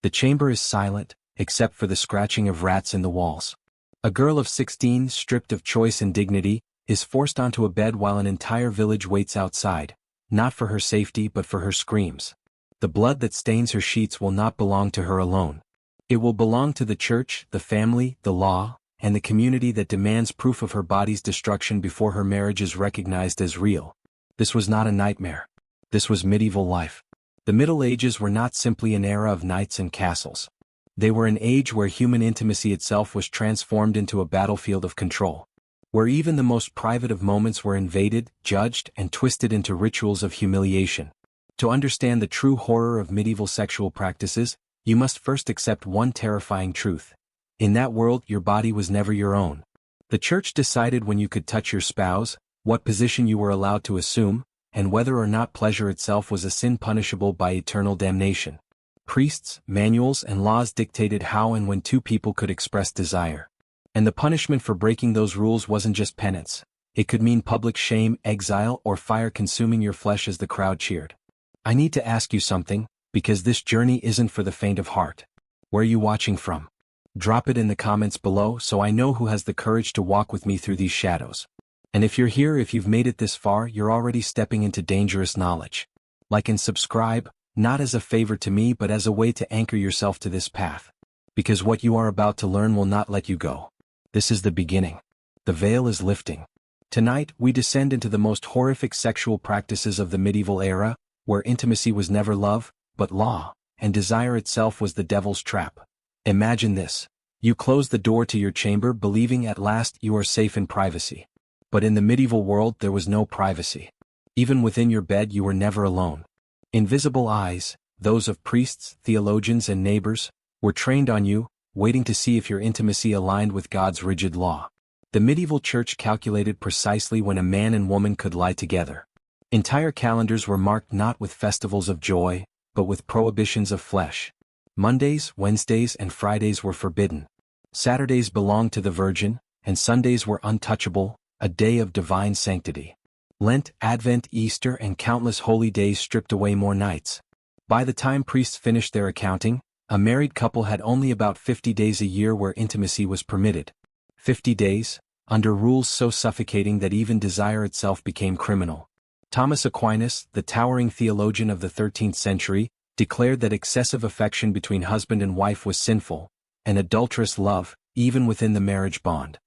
The chamber is silent, except for the scratching of rats in the walls. A girl of 16, stripped of choice and dignity, is forced onto a bed while an entire village waits outside, not for her safety but for her screams. The blood that stains her sheets will not belong to her alone. It will belong to the church, the family, the law, and the community that demands proof of her body's destruction before her marriage is recognized as real. This was not a nightmare. This was medieval life. The Middle Ages were not simply an era of knights and castles. They were an age where human intimacy itself was transformed into a battlefield of control, where even the most private of moments were invaded, judged, and twisted into rituals of humiliation. To understand the true horror of medieval sexual practices, you must first accept one terrifying truth. In that world, your body was never your own. The church decided when you could touch your spouse, what position you were allowed to assume, and whether or not pleasure itself was a sin punishable by eternal damnation. Priests, manuals, and laws dictated how and when two people could express desire. And the punishment for breaking those rules wasn't just penance. It could mean public shame, exile, or fire consuming your flesh as the crowd cheered. I need to ask you something, because this journey isn't for the faint of heart. Where are you watching from? Drop it in the comments below so I know who has the courage to walk with me through these shadows. And if you're here, if you've made it this far, you're already stepping into dangerous knowledge. Like and subscribe, not as a favor to me but as a way to anchor yourself to this path. Because what you are about to learn will not let you go. This is the beginning. The veil is lifting. Tonight, we descend into the most horrific sexual practices of the medieval era, where intimacy was never love, but law, and desire itself was the devil's trap. Imagine this. You close the door to your chamber believing at last you are safe in privacy. But in the medieval world there was no privacy. Even within your bed you were never alone. Invisible eyes, those of priests, theologians and neighbors, were trained on you, waiting to see if your intimacy aligned with God's rigid law. The medieval church calculated precisely when a man and woman could lie together. Entire calendars were marked not with festivals of joy, but with prohibitions of flesh. Mondays, Wednesdays, and Fridays were forbidden. Saturdays belonged to the Virgin, and Sundays were untouchable, a day of divine sanctity. Lent, Advent, Easter, and countless holy days stripped away more nights. By the time priests finished their accounting, a married couple had only about 50 days a year where intimacy was permitted. 50 days, under rules so suffocating that even desire itself became criminal. Thomas Aquinas, the towering theologian of the 13th century, declared that excessive affection between husband and wife was sinful, and adulterous love, even within the marriage bond.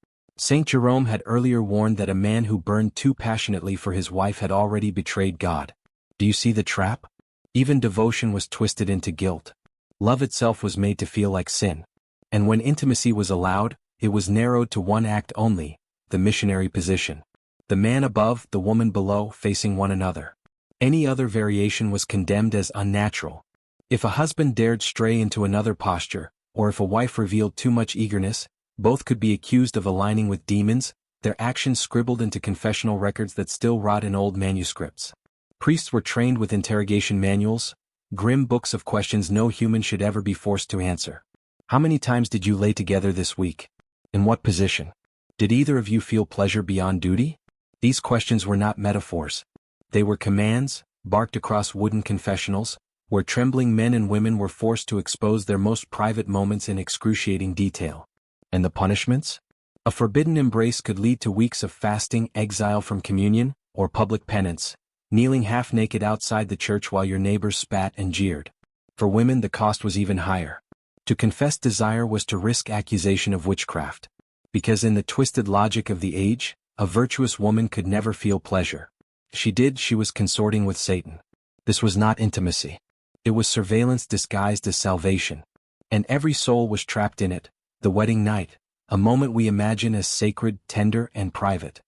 Saint Jerome had earlier warned that a man who burned too passionately for his wife had already betrayed God. Do you see the trap? Even devotion was twisted into guilt. Love itself was made to feel like sin. And when intimacy was allowed, it was narrowed to one act only, the missionary position. The man above, the woman below, facing one another. Any other variation was condemned as unnatural. If a husband dared stray into another posture, or if a wife revealed too much eagerness, both could be accused of aligning with demons, their actions scribbled into confessional records that still rot in old manuscripts. Priests were trained with interrogation manuals, grim books of questions no human should ever be forced to answer. How many times did you lay together this week? In what position? Did either of you feel pleasure beyond duty? These questions were not metaphors. They were commands, barked across wooden confessionals, where trembling men and women were forced to expose their most private moments in excruciating detail. And the punishments? A forbidden embrace could lead to weeks of fasting, exile from communion, or public penance, kneeling half-naked outside the church while your neighbors spat and jeered. For women the cost was even higher. To confess desire was to risk accusation of witchcraft. Because in the twisted logic of the age, a virtuous woman could never feel pleasure. She was consorting with Satan. This was not intimacy. It was surveillance disguised as salvation. And every soul was trapped in it, the wedding night, a moment we imagine as sacred, tender, and private.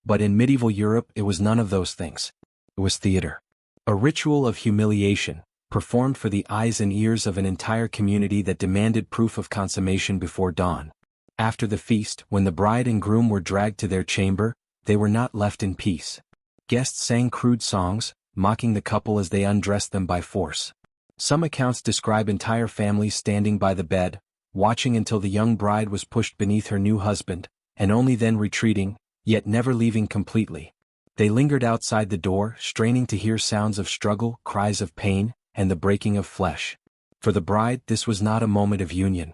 But in medieval Europe it was none of those things. It was theater. A ritual of humiliation, performed for the eyes and ears of an entire community that demanded proof of consummation before dawn. After the feast, when the bride and groom were dragged to their chamber, they were not left in peace. Guests sang crude songs, mocking the couple as they undressed them by force. Some accounts describe entire families standing by the bed, watching until the young bride was pushed beneath her new husband, and only then retreating, yet never leaving completely. They lingered outside the door, straining to hear sounds of struggle, cries of pain, and the breaking of flesh. For the bride, this was not a moment of union.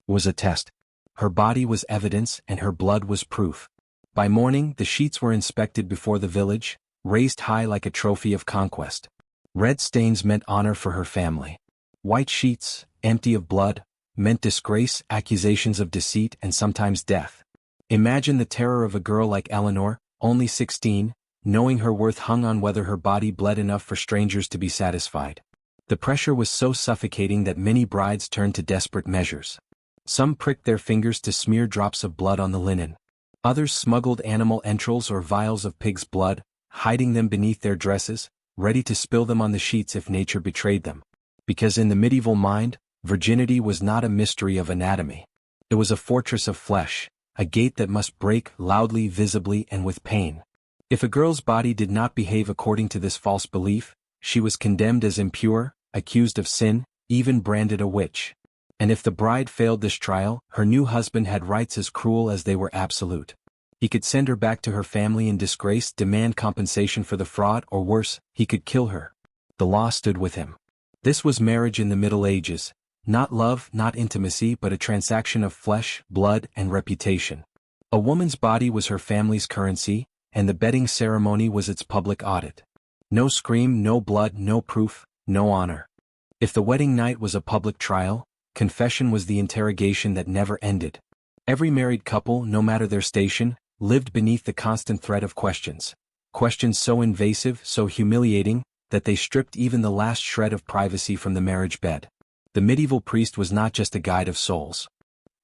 It was a test. Her body was evidence and her blood was proof. By morning, the sheets were inspected before the village, raised high like a trophy of conquest. Red stains meant honor for her family. White sheets, empty of blood, meant disgrace, accusations of deceit, and sometimes death. Imagine the terror of a girl like Eleanor, only 16, knowing her worth hung on whether her body bled enough for strangers to be satisfied. The pressure was so suffocating that many brides turned to desperate measures. Some pricked their fingers to smear drops of blood on the linen. Others smuggled animal entrails or vials of pig's blood, hiding them beneath their dresses, ready to spill them on the sheets if nature betrayed them. Because in the medieval mind, virginity was not a mystery of anatomy. It was a fortress of flesh, a gate that must break loudly, visibly, and with pain. If a girl's body did not behave according to this false belief, she was condemned as impure, accused of sin, even branded a witch. And if the bride failed this trial, her new husband had rights as cruel as they were absolute. He could send her back to her family in disgrace, demand compensation for the fraud, or worse, he could kill her. The law stood with him. This was marriage in the Middle Ages, not love, not intimacy, but a transaction of flesh, blood, and reputation. A woman's body was her family's currency, and the bedding ceremony was its public audit. No scream, no blood, no proof, no honor. If the wedding night was a public trial, confession was the interrogation that never ended. Every married couple, no matter their station, lived beneath the constant threat of questions. Questions so invasive, so humiliating, that they stripped even the last shred of privacy from the marriage bed. The medieval priest was not just a guide of souls.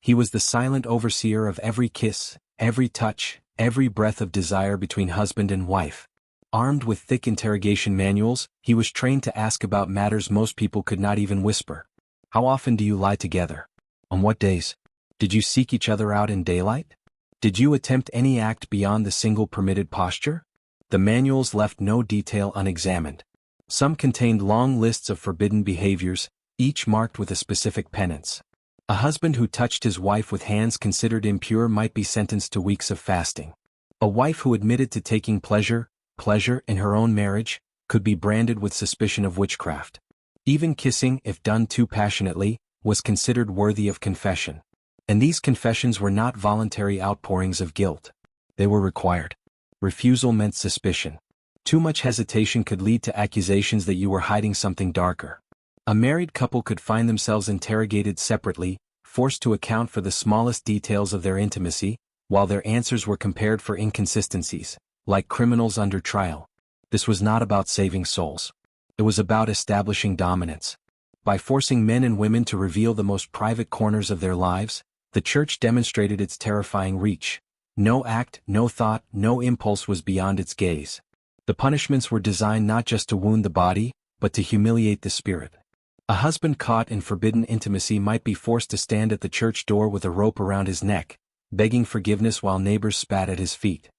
He was the silent overseer of every kiss, every touch, every breath of desire between husband and wife. Armed with thick interrogation manuals, he was trained to ask about matters most people could not even whisper. How often do you lie together? On what days? Did you seek each other out in daylight? Did you attempt any act beyond the single permitted posture? The manuals left no detail unexamined. Some contained long lists of forbidden behaviors, each marked with a specific penance. A husband who touched his wife with hands considered impure might be sentenced to weeks of fasting. A wife who admitted to taking pleasure in her own marriage, could be branded with suspicion of witchcraft. Even kissing, if done too passionately, was considered worthy of confession. And these confessions were not voluntary outpourings of guilt. They were required. Refusal meant suspicion. Too much hesitation could lead to accusations that you were hiding something darker. A married couple could find themselves interrogated separately, forced to account for the smallest details of their intimacy, while their answers were compared for inconsistencies, like criminals under trial. This was not about saving souls. It was about establishing dominance. By forcing men and women to reveal the most private corners of their lives, the Church demonstrated its terrifying reach. No act, no thought, no impulse was beyond its gaze. The punishments were designed not just to wound the body, but to humiliate the spirit. A husband caught in forbidden intimacy might be forced to stand at the church door with a rope around his neck, begging forgiveness while neighbors spat at his feet.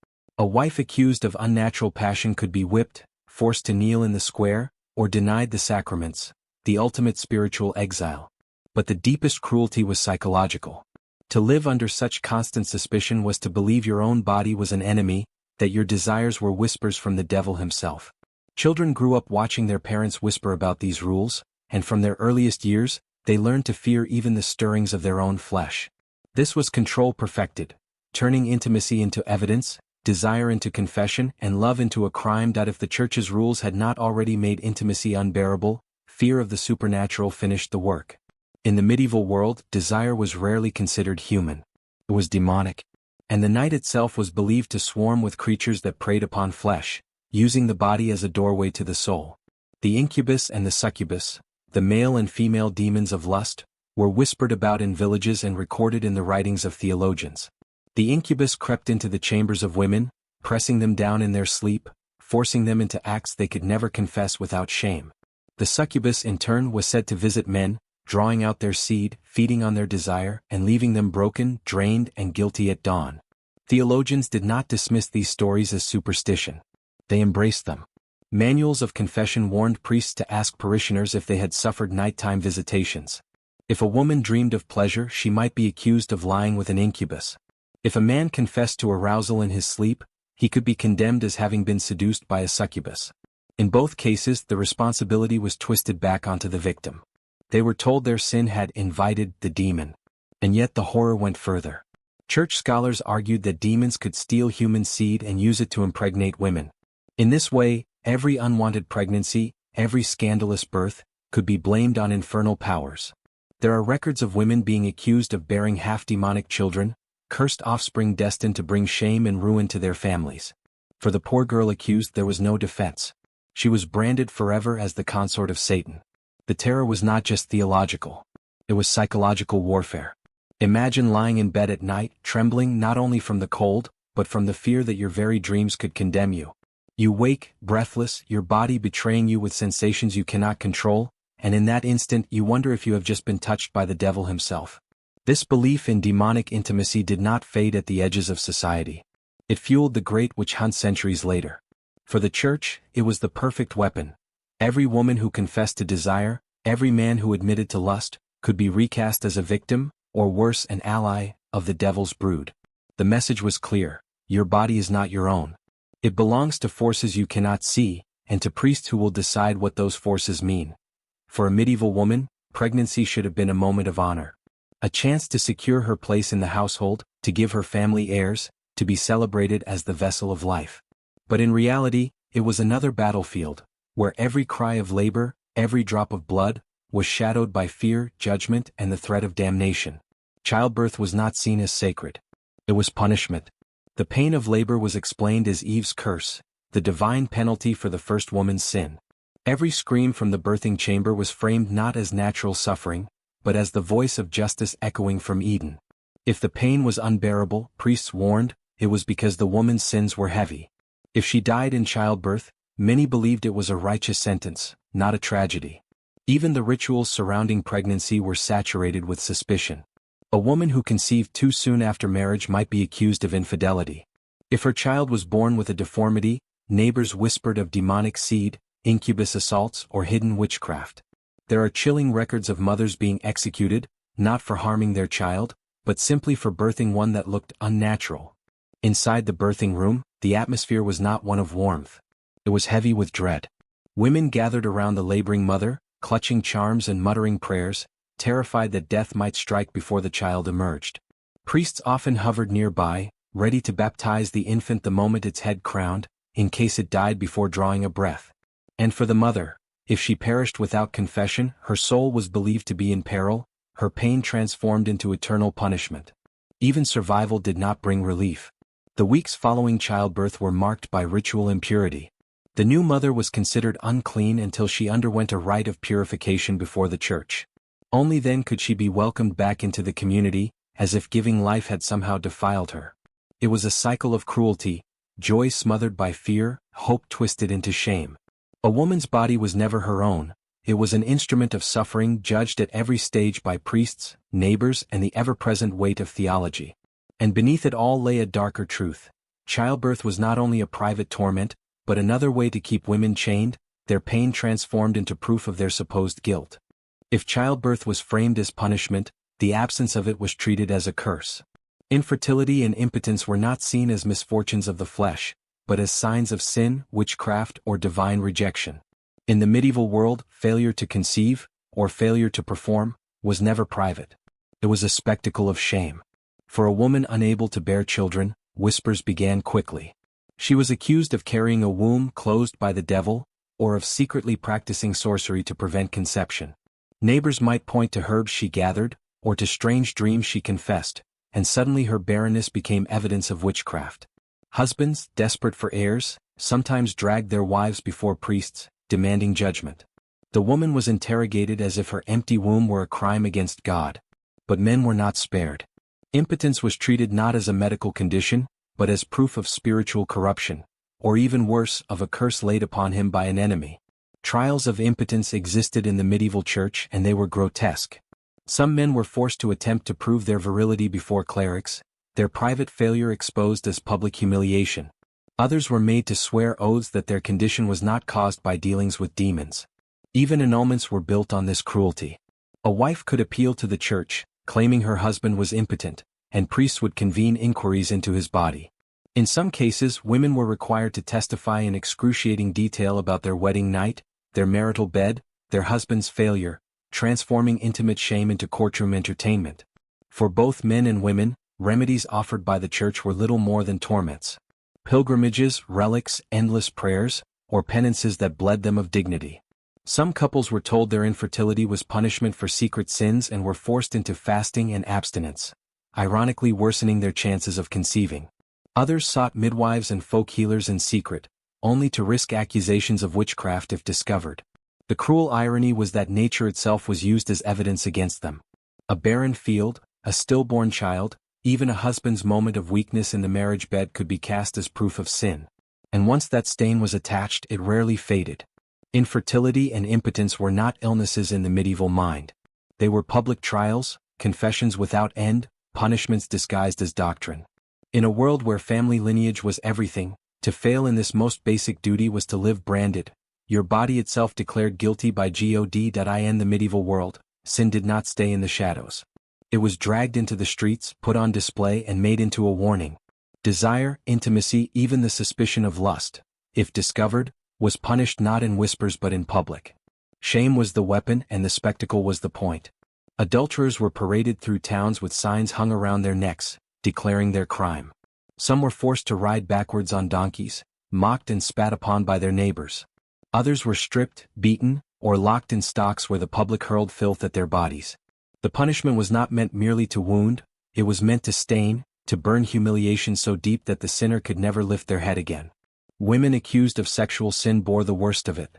A wife accused of unnatural passion could be whipped, forced to kneel in the square, or denied the sacraments, the ultimate spiritual exile. But the deepest cruelty was psychological. To live under such constant suspicion was to believe your own body was an enemy, that your desires were whispers from the devil himself. Children grew up watching their parents whisper about these rules, and from their earliest years, they learned to fear even the stirrings of their own flesh. This was control perfected, turning intimacy into evidence, desire into confession, and love into a crime. If the Church's rules had not already made intimacy unbearable, fear of the supernatural finished the work. In the medieval world, desire was rarely considered human. It was demonic. And the night itself was believed to swarm with creatures that preyed upon flesh, using the body as a doorway to the soul. The incubus and the succubus, the male and female demons of lust, were whispered about in villages and recorded in the writings of theologians. The incubus crept into the chambers of women, pressing them down in their sleep, forcing them into acts they could never confess without shame. The succubus in turn was said to visit men, drawing out their seed, feeding on their desire, and leaving them broken, drained, and guilty at dawn. Theologians did not dismiss these stories as superstition. They embraced them. Manuals of confession warned priests to ask parishioners if they had suffered nighttime visitations. If a woman dreamed of pleasure, she might be accused of lying with an incubus. If a man confessed to arousal in his sleep, he could be condemned as having been seduced by a succubus. In both cases, the responsibility was twisted back onto the victim. They were told their sin had invited the demon. And yet the horror went further. Church scholars argued that demons could steal human seed and use it to impregnate women. In this way, every unwanted pregnancy, every scandalous birth, could be blamed on infernal powers. There are records of women being accused of bearing half-demonic children, cursed offspring destined to bring shame and ruin to their families. For the poor girl accused there was no defense. She was branded forever as the consort of Satan. The terror was not just theological. It was psychological warfare. Imagine lying in bed at night, trembling not only from the cold, but from the fear that your very dreams could condemn you. You wake, breathless, your body betraying you with sensations you cannot control, and in that instant you wonder if you have just been touched by the devil himself. This belief in demonic intimacy did not fade at the edges of society. It fueled the great witch hunt centuries later. For the church, it was the perfect weapon. Every woman who confessed to desire, every man who admitted to lust, could be recast as a victim, or worse, an ally, of the devil's brood. The message was clear: your body is not your own. It belongs to forces you cannot see, and to priests who will decide what those forces mean. For a medieval woman, pregnancy should have been a moment of honor. A chance to secure her place in the household, to give her family heirs, to be celebrated as the vessel of life. But in reality, it was another battlefield, where every cry of labor, every drop of blood, was shadowed by fear, judgment, and the threat of damnation. Childbirth was not seen as sacred. It was punishment. The pain of labor was explained as Eve's curse, the divine penalty for the first woman's sin. Every scream from the birthing chamber was framed not as natural suffering, but as the voice of justice echoing from Eden. If the pain was unbearable, priests warned, it was because the woman's sins were heavy. If she died in childbirth, many believed it was a righteous sentence, not a tragedy. Even the rituals surrounding pregnancy were saturated with suspicion. A woman who conceived too soon after marriage might be accused of infidelity. If her child was born with a deformity, neighbors whispered of demonic seed, incubus assaults, or hidden witchcraft. There are chilling records of mothers being executed, not for harming their child, but simply for birthing one that looked unnatural. Inside the birthing room, the atmosphere was not one of warmth. It was heavy with dread. Women gathered around the laboring mother, clutching charms and muttering prayers, terrified that death might strike before the child emerged. Priests often hovered nearby, ready to baptize the infant the moment its head crowned, in case it died before drawing a breath. And for the mother, if she perished without confession, her soul was believed to be in peril, her pain transformed into eternal punishment. Even survival did not bring relief. The weeks following childbirth were marked by ritual impurity. The new mother was considered unclean until she underwent a rite of purification before the church. Only then could she be welcomed back into the community, as if giving life had somehow defiled her. It was a cycle of cruelty, joy smothered by fear, hope twisted into shame. A woman's body was never her own. It was an instrument of suffering judged at every stage by priests, neighbors, and the ever-present weight of theology. And beneath it all lay a darker truth. Childbirth was not only a private torment, but another way to keep women chained, their pain transformed into proof of their supposed guilt. If childbirth was framed as punishment, the absence of it was treated as a curse. Infertility and impotence were not seen as misfortunes of the flesh, but as signs of sin, witchcraft, or divine rejection. In the medieval world, failure to conceive, or failure to perform, was never private. It was a spectacle of shame. For a woman unable to bear children, whispers began quickly. She was accused of carrying a womb closed by the devil, or of secretly practicing sorcery to prevent conception. Neighbors might point to herbs she gathered, or to strange dreams she confessed, and suddenly her barrenness became evidence of witchcraft. Husbands, desperate for heirs, sometimes dragged their wives before priests, demanding judgment. The woman was interrogated as if her empty womb were a crime against God. But men were not spared. Impotence was treated not as a medical condition, but as proof of spiritual corruption, or even worse, of a curse laid upon him by an enemy. Trials of impotence existed in the medieval church, and they were grotesque. Some men were forced to attempt to prove their virility before clerics, their private failure exposed as public humiliation. Others were made to swear oaths that their condition was not caused by dealings with demons. Even annulments were built on this cruelty. A wife could appeal to the church, claiming her husband was impotent, and priests would convene inquiries into his body. In some cases, women were required to testify in excruciating detail about their wedding night, their marital bed, their husband's failure, transforming intimate shame into courtroom entertainment. For both men and women, remedies offered by the church were little more than torments. Pilgrimages, relics, endless prayers, or penances that bled them of dignity. Some couples were told their infertility was punishment for secret sins and were forced into fasting and abstinence, ironically worsening their chances of conceiving. Others sought midwives and folk healers in secret, only to risk accusations of witchcraft if discovered. The cruel irony was that nature itself was used as evidence against them. A barren field, a stillborn child, even a husband's moment of weakness in the marriage bed could be cast as proof of sin. And once that stain was attached, it rarely faded. Infertility and impotence were not illnesses in the medieval mind. They were public trials, confessions without end, punishments disguised as doctrine. In a world where family lineage was everything, to fail in this most basic duty was to live branded, your body itself declared guilty by God. In the medieval world, sin did not stay in the shadows. It was dragged into the streets, put on display, and made into a warning. Desire, intimacy, even the suspicion of lust, if discovered, was punished not in whispers but in public. Shame was the weapon and the spectacle was the point. Adulterers were paraded through towns with signs hung around their necks, declaring their crime. Some were forced to ride backwards on donkeys, mocked and spat upon by their neighbors. Others were stripped, beaten, or locked in stocks where the public hurled filth at their bodies. The punishment was not meant merely to wound, it was meant to stain, to burn humiliation so deep that the sinner could never lift their head again. Women accused of sexual sin bore the worst of it.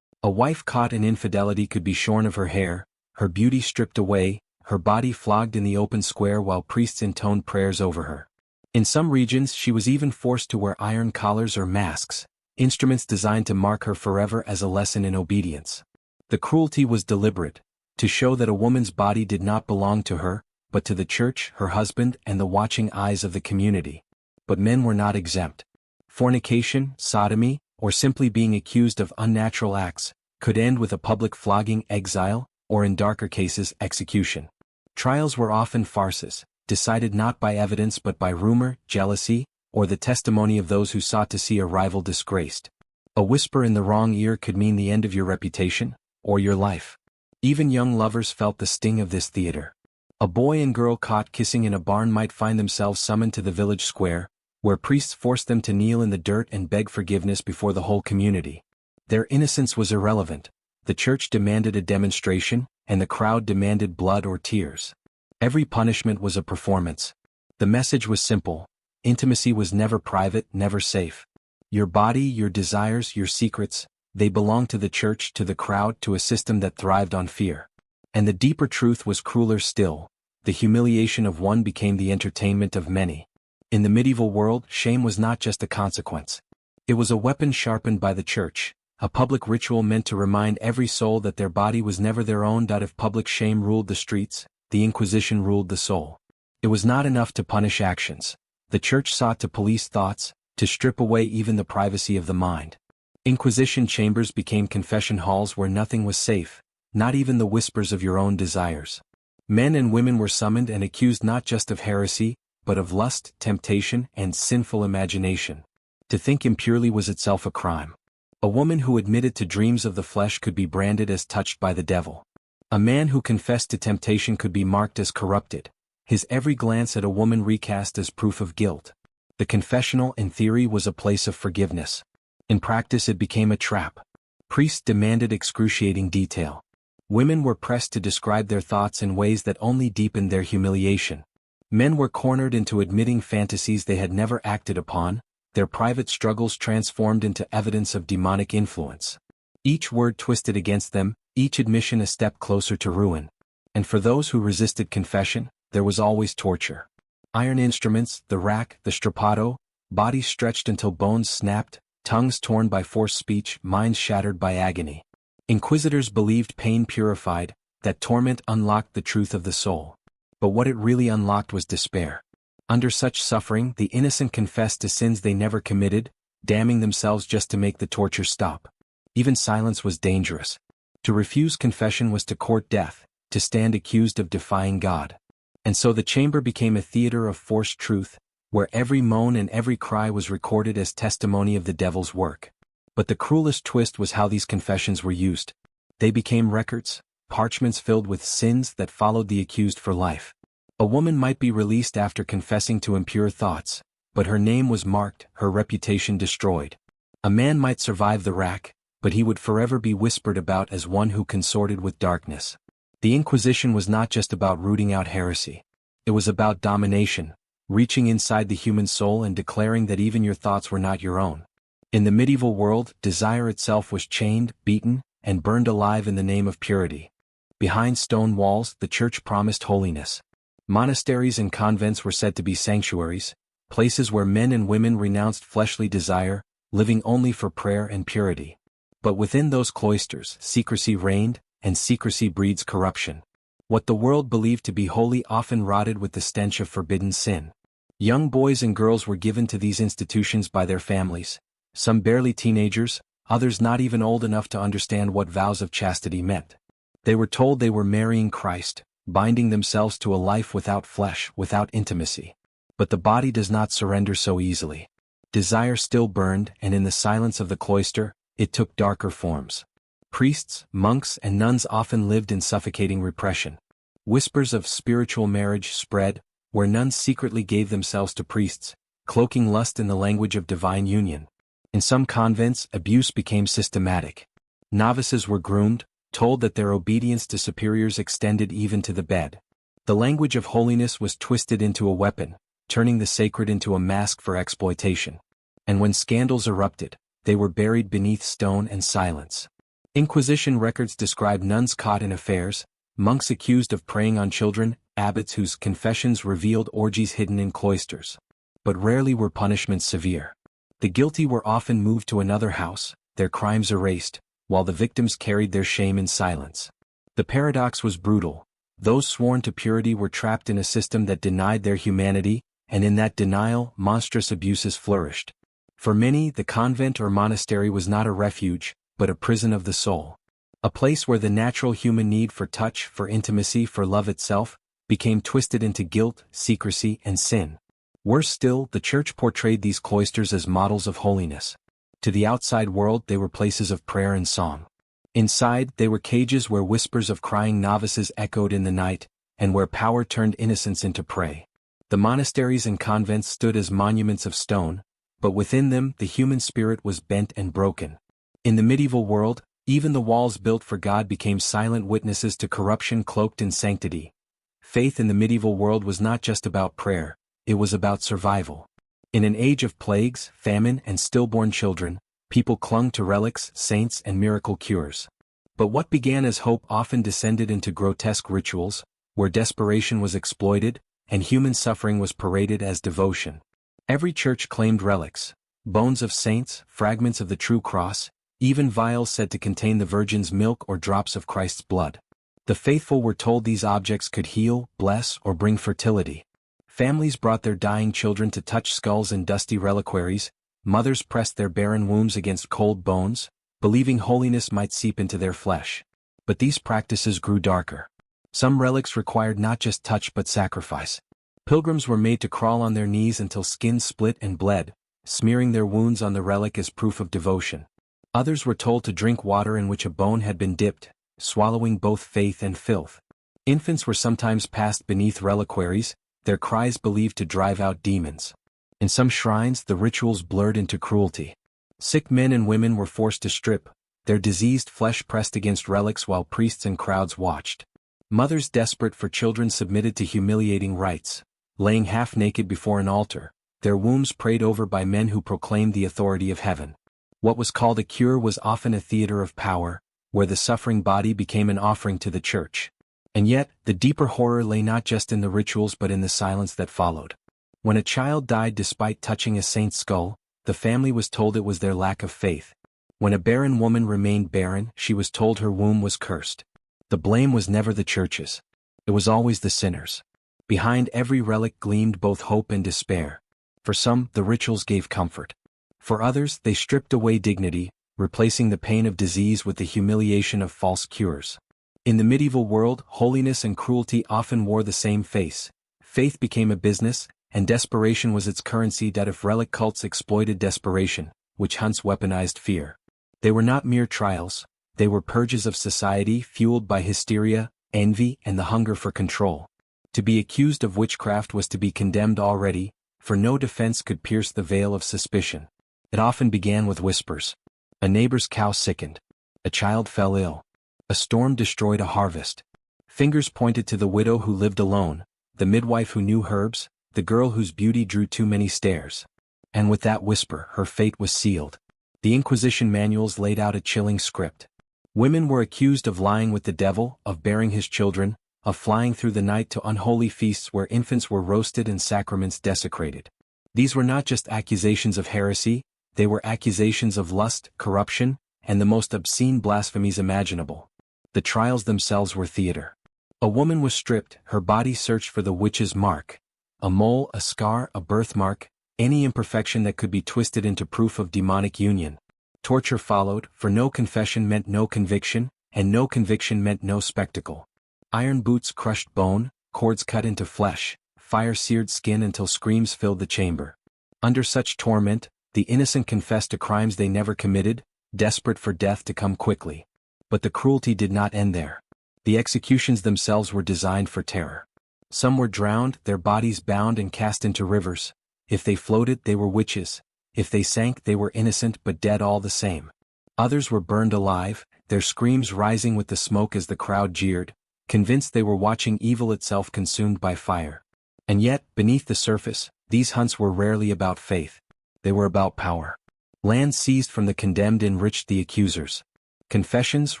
A wife caught in infidelity could be shorn of her hair, her beauty stripped away, her body flogged in the open square while priests intoned prayers over her. In some regions she was even forced to wear iron collars or masks, instruments designed to mark her forever as a lesson in obedience. The cruelty was deliberate, to show that a woman's body did not belong to her, but to the church, her husband, and the watching eyes of the community. But men were not exempt. Fornication, sodomy, or simply being accused of unnatural acts, could end with a public flogging, exile, or in darker cases, execution. Trials were often farces, decided not by evidence but by rumor, jealousy, or the testimony of those who sought to see a rival disgraced. A whisper in the wrong ear could mean the end of your reputation, or your life. Even young lovers felt the sting of this theater. A boy and girl caught kissing in a barn might find themselves summoned to the village square, where priests forced them to kneel in the dirt and beg forgiveness before the whole community. Their innocence was irrelevant. The church demanded a demonstration, and the crowd demanded blood or tears. Every punishment was a performance. The message was simple: intimacy was never private, never safe. Your body, your desires, your secrets, they belonged to the church, to the crowd, to a system that thrived on fear. And the deeper truth was crueler still: the humiliation of one became the entertainment of many. In the medieval world, shame was not just a consequence. It was a weapon sharpened by the church, a public ritual meant to remind every soul that their body was never their own. If public shame ruled the streets, the Inquisition ruled the soul. It was not enough to punish actions. The church sought to police thoughts, to strip away even the privacy of the mind. Inquisition chambers became confession halls where nothing was safe, not even the whispers of your own desires. Men and women were summoned and accused not just of heresy, but of lust, temptation, and sinful imagination. To think impurely was itself a crime. A woman who admitted to dreams of the flesh could be branded as touched by the devil. A man who confessed to temptation could be marked as corrupted, his every glance at a woman recast as proof of guilt. The confessional, in theory, was a place of forgiveness. In practice it became a trap. Priests demanded excruciating detail. Women were pressed to describe their thoughts in ways that only deepened their humiliation. Men were cornered into admitting fantasies they had never acted upon, their private struggles transformed into evidence of demonic influence. Each word twisted against them, each admission a step closer to ruin. And for those who resisted confession, there was always torture. Iron instruments, the rack, the strappado, bodies stretched until bones snapped, tongues torn by forced speech, minds shattered by agony. Inquisitors believed pain purified, that torment unlocked the truth of the soul. But what it really unlocked was despair. Under such suffering, the innocent confessed to sins they never committed, damning themselves just to make the torture stop. Even silence was dangerous. To refuse confession was to court death, to stand accused of defying God. And so the chamber became a theater of forced truth, where every moan and every cry was recorded as testimony of the devil's work. But the cruelest twist was how these confessions were used. They became records, parchments filled with sins that followed the accused for life. A woman might be released after confessing to impure thoughts, but her name was marked, her reputation destroyed. A man might survive the rack, but he would forever be whispered about as one who consorted with darkness. The Inquisition was not just about rooting out heresy. It was about domination, reaching inside the human soul and declaring that even your thoughts were not your own. In the medieval world, desire itself was chained, beaten, and burned alive in the name of purity. Behind stone walls, the church promised holiness. Monasteries and convents were said to be sanctuaries, places where men and women renounced fleshly desire, living only for prayer and purity. But within those cloisters, secrecy reigned, and secrecy breeds corruption. What the world believed to be holy often rotted with the stench of forbidden sin. Young boys and girls were given to these institutions by their families, some barely teenagers, others not even old enough to understand what vows of chastity meant. They were told they were marrying Christ, binding themselves to a life without flesh, without intimacy. But the body does not surrender so easily. Desire still burned, and in the silence of the cloister, it took darker forms. Priests, monks, and nuns often lived in suffocating repression. Whispers of spiritual marriage spread, where nuns secretly gave themselves to priests, cloaking lust in the language of divine union. In some convents, abuse became systematic. Novices were groomed, told that their obedience to superiors extended even to the bed. The language of holiness was twisted into a weapon, turning the sacred into a mask for exploitation. And when scandals erupted, they were buried beneath stone and silence. Inquisition records describe nuns caught in affairs, monks accused of preying on children, abbots whose confessions revealed orgies hidden in cloisters. But rarely were punishments severe. The guilty were often moved to another house, their crimes erased, while the victims carried their shame in silence. The paradox was brutal. Those sworn to purity were trapped in a system that denied their humanity, and in that denial, monstrous abuses flourished. For many, the convent or monastery was not a refuge, but a prison of the soul. A place where the natural human need for touch, for intimacy, for love itself, became twisted into guilt, secrecy, and sin. Worse still, the church portrayed these cloisters as models of holiness. To the outside world they were places of prayer and song. Inside, they were cages where whispers of crying novices echoed in the night, and where power turned innocence into prey. The monasteries and convents stood as monuments of stone, but within them the human spirit was bent and broken. In the medieval world, even the walls built for God became silent witnesses to corruption cloaked in sanctity. Faith in the medieval world was not just about prayer, it was about survival. In an age of plagues, famine, and stillborn children, people clung to relics, saints, and miracle cures. But what began as hope often descended into grotesque rituals, where desperation was exploited, and human suffering was paraded as devotion. Every church claimed relics, bones of saints, fragments of the true cross, even vials said to contain the Virgin's milk or drops of Christ's blood. The faithful were told these objects could heal, bless, or bring fertility. Families brought their dying children to touch skulls and dusty reliquaries, mothers pressed their barren wombs against cold bones, believing holiness might seep into their flesh. But these practices grew darker. Some relics required not just touch but sacrifice. Pilgrims were made to crawl on their knees until skin split and bled, smearing their wounds on the relic as proof of devotion. Others were told to drink water in which a bone had been dipped, swallowing both faith and filth. Infants were sometimes passed beneath reliquaries, their cries believed to drive out demons. In some shrines the rituals blurred into cruelty. Sick men and women were forced to strip, their diseased flesh pressed against relics while priests and crowds watched. Mothers desperate for children submitted to humiliating rites, laying half-naked before an altar, their wombs prayed over by men who proclaimed the authority of heaven. What was called a cure was often a theater of power, where the suffering body became an offering to the church. And yet, the deeper horror lay not just in the rituals but in the silence that followed. When a child died despite touching a saint's skull, the family was told it was their lack of faith. When a barren woman remained barren, she was told her womb was cursed. The blame was never the church's. It was always the sinner's. Behind every relic gleamed both hope and despair. For some, the rituals gave comfort. For others, they stripped away dignity, replacing the pain of disease with the humiliation of false cures. In the medieval world, holiness and cruelty often wore the same face. Faith became a business, and desperation was its currency. That if relic cults exploited desperation, witch hunts weaponized fear. They were not mere trials, They were purges of society fueled by hysteria, envy, and the hunger for control. To be accused of witchcraft was to be condemned already, for no defense could pierce the veil of suspicion. It often began with whispers. A neighbor's cow sickened. A child fell ill. A storm destroyed a harvest. Fingers pointed to the widow who lived alone, the midwife who knew herbs, the girl whose beauty drew too many stares. And with that whisper, her fate was sealed. The Inquisition manuals laid out a chilling script. Women were accused of lying with the devil, of bearing his children, of flying through the night to unholy feasts where infants were roasted and sacraments desecrated. These were not just accusations of heresy, they were accusations of lust, corruption, and the most obscene blasphemies imaginable. The trials themselves were theater. A woman was stripped, her body searched for the witch's mark. A mole, a scar, a birthmark, any imperfection that could be twisted into proof of demonic union. Torture followed, for no confession meant no conviction, and no conviction meant no spectacle. Iron boots crushed bone, cords cut into flesh, fire seared skin until screams filled the chamber. Under such torment, the innocent confessed to crimes they never committed, desperate for death to come quickly. But the cruelty did not end there. The executions themselves were designed for terror. Some were drowned, their bodies bound and cast into rivers. If they floated, they were witches. If they sank, they were innocent but dead all the same. Others were burned alive, their screams rising with the smoke as the crowd jeered, convinced they were watching evil itself consumed by fire. And yet, beneath the surface, these hunts were rarely about faith. They were about power. Land seized from the condemned enriched the accusers. Confessions,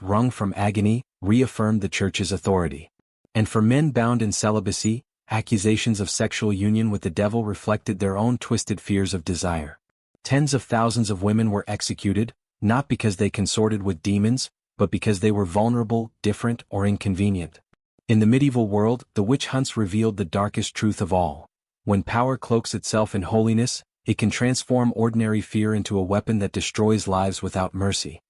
wrung from agony, reaffirmed the church's authority. And for men bound in celibacy, accusations of sexual union with the devil reflected their own twisted fears of desire. Tens of thousands of women were executed, not because they consorted with demons, but because they were vulnerable, different, or inconvenient. In the medieval world, the witch hunts revealed the darkest truth of all. When power cloaks itself in holiness, it can transform ordinary fear into a weapon that destroys lives without mercy.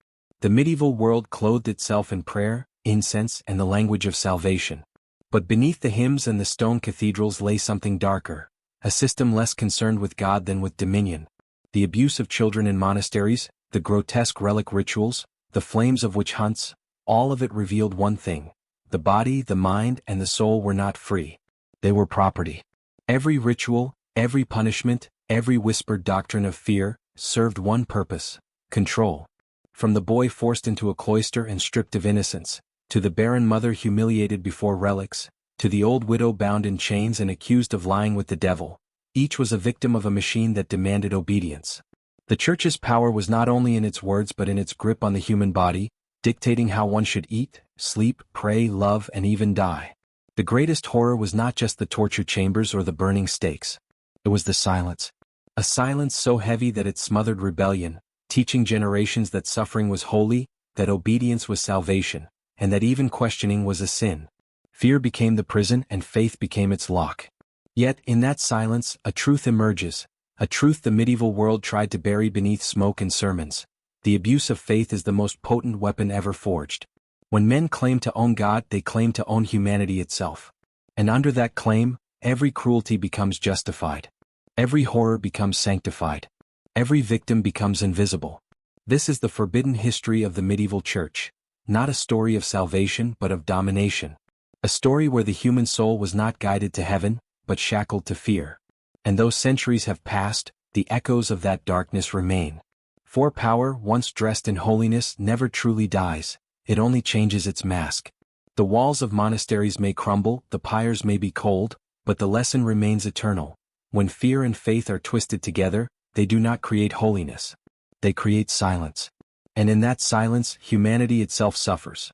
The medieval world clothed itself in prayer, incense, and the language of salvation. But beneath the hymns and the stone cathedrals lay something darker, a system less concerned with God than with dominion. The abuse of children in monasteries, the grotesque relic rituals, the flames of witch hunts, all of it revealed one thing. The body, the mind, and the soul were not free. They were property. Every ritual, every punishment, every whispered doctrine of fear, served one purpose: control. From the boy forced into a cloister and stripped of innocence, to the barren mother humiliated before relics, to the old widow bound in chains and accused of lying with the devil, each was a victim of a machine that demanded obedience. The Church's power was not only in its words but in its grip on the human body, dictating how one should eat, sleep, pray, love, and even die. The greatest horror was not just the torture chambers or the burning stakes. It was the silence. A silence so heavy that it smothered rebellion, teaching generations that suffering was holy, that obedience was salvation, and that even questioning was a sin. Fear became the prison and faith became its lock. Yet, in that silence, a truth emerges, a truth the medieval world tried to bury beneath smoke and sermons. The abuse of faith is the most potent weapon ever forged. When men claim to own God, they claim to own humanity itself. And under that claim, every cruelty becomes justified. Every horror becomes sanctified. Every victim becomes invisible. This is the forbidden history of the medieval church, not a story of salvation but of domination. A story where the human soul was not guided to heaven, but shackled to fear. And though centuries have passed, the echoes of that darkness remain. For power, once dressed in holiness, never truly dies, it only changes its mask. The walls of monasteries may crumble, the pyres may be cold, but the lesson remains eternal. When fear and faith are twisted together, they do not create holiness. They create silence. And in that silence, humanity itself suffers.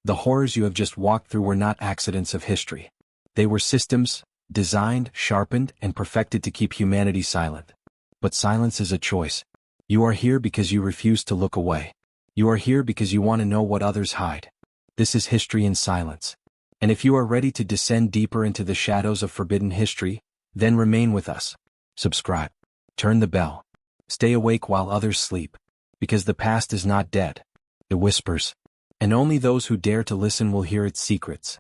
The horrors you have just walked through were not accidents of history. They were systems, designed, sharpened, and perfected to keep humanity silent. But silence is a choice. You are here because you refuse to look away. You are here because you want to know what others hide. This is history in silence. And if you are ready to descend deeper into the shadows of forbidden history, then remain with us. Subscribe. Turn the bell. Stay awake while others sleep. Because the past is not dead. It whispers. And only those who dare to listen will hear its secrets.